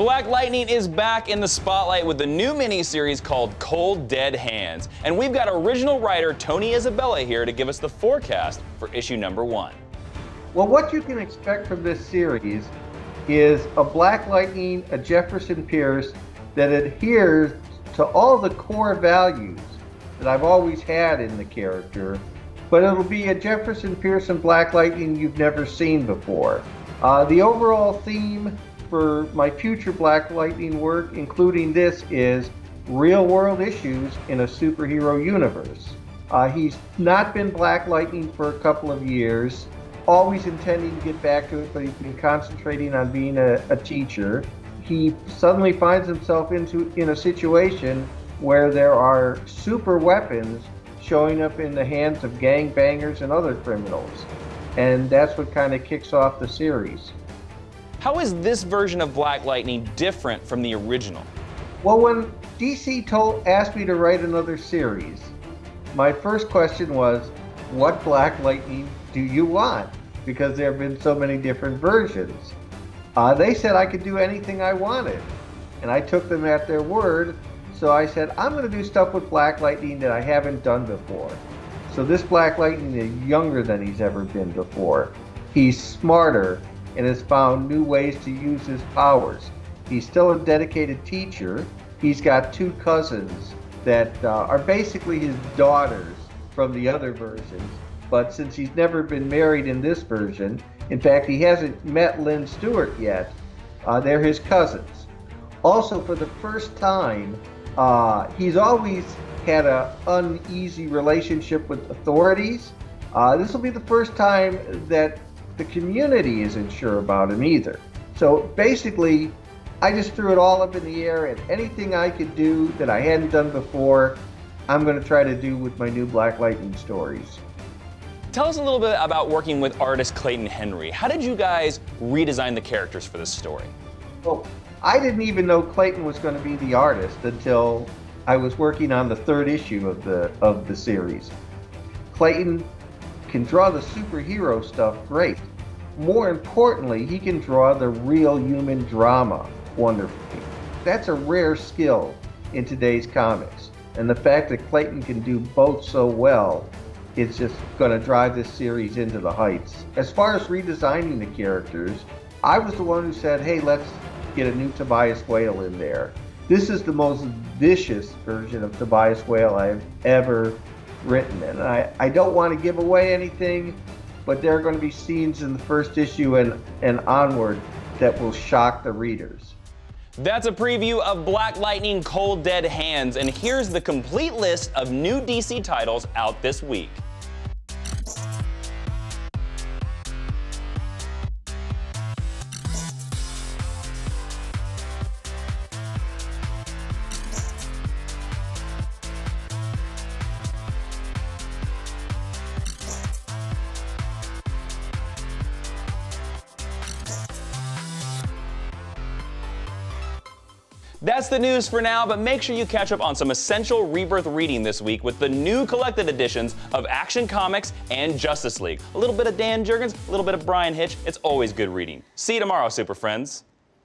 Black Lightning is back in the spotlight with the new miniseries called Cold Dead Hands. And we've got original writer Tony Isabella here to give us the forecast for issue #1. Well, what you can expect from this series is a Black Lightning, a Jefferson Pierce that adheres to all the core values that I've always had in the character, but it'll be a Jefferson Pierce and Black Lightning you've never seen before. The overall theme for my future Black Lightning work, including this, is real-world issues in a superhero universe. He's not been Black Lightning for a couple of years, always intending to get back to it, but he's been concentrating on being a teacher. He suddenly finds himself in a situation where there are super weapons showing up in the hands of gangbangers and other criminals. And that's what kind of kicks off the series. How is this version of Black Lightning different from the original? Well, when DC asked me to write another series, my first question was, what Black Lightning do you want? Because there have been so many different versions. They said I could do anything I wanted, and I took them at their word. So I said, I'm going to do stuff with Black Lightning that I haven't done before. So this Black Lightning is younger than he's ever been before. He's smarter and has found new ways to use his powers. He's still a dedicated teacher. He's got two cousins that are basically his daughters from the other versions. But since he's never been married in this version, in fact, he hasn't met Lynn Stewart yet, they're his cousins. Also, for the first time, he's always had an uneasy relationship with authorities. This will be the first time that the community isn't sure about him either. So basically, I just threw it all up in the air, and anything I could do that I hadn't done before, I'm going to try to do with my new Black Lightning stories. Tell us a little bit about working with artist Clayton Henry. How did you guys redesign the characters for this story? Well, I didn't even know Clayton was going to be the artist until I was working on the 3rd issue of the series. Clayton can draw the superhero stuff great. More importantly, he can draw the real human drama wonderfully. That's a rare skill in today's comics. And the fact that Clayton can do both so well, it's just going to drive this series into the heights. As far as redesigning the characters, I was the one who said, hey, let's get a new Tobias Whale in there. This is the most vicious version of Tobias Whale I've ever written, and I don't want to give away anything, but there are going to be scenes in the 1st issue and onward that will shock the readers. That's a preview of Black Lightning Cold Dead Hands, and here's the complete list of new DC titles out this week. That's the news for now, but make sure you catch up on some essential Rebirth reading this week with the new collected editions of Action Comics and Justice League. A little bit of Dan Jurgens, a little bit of Brian Hitch. It's always good reading. See you tomorrow, Super Friends.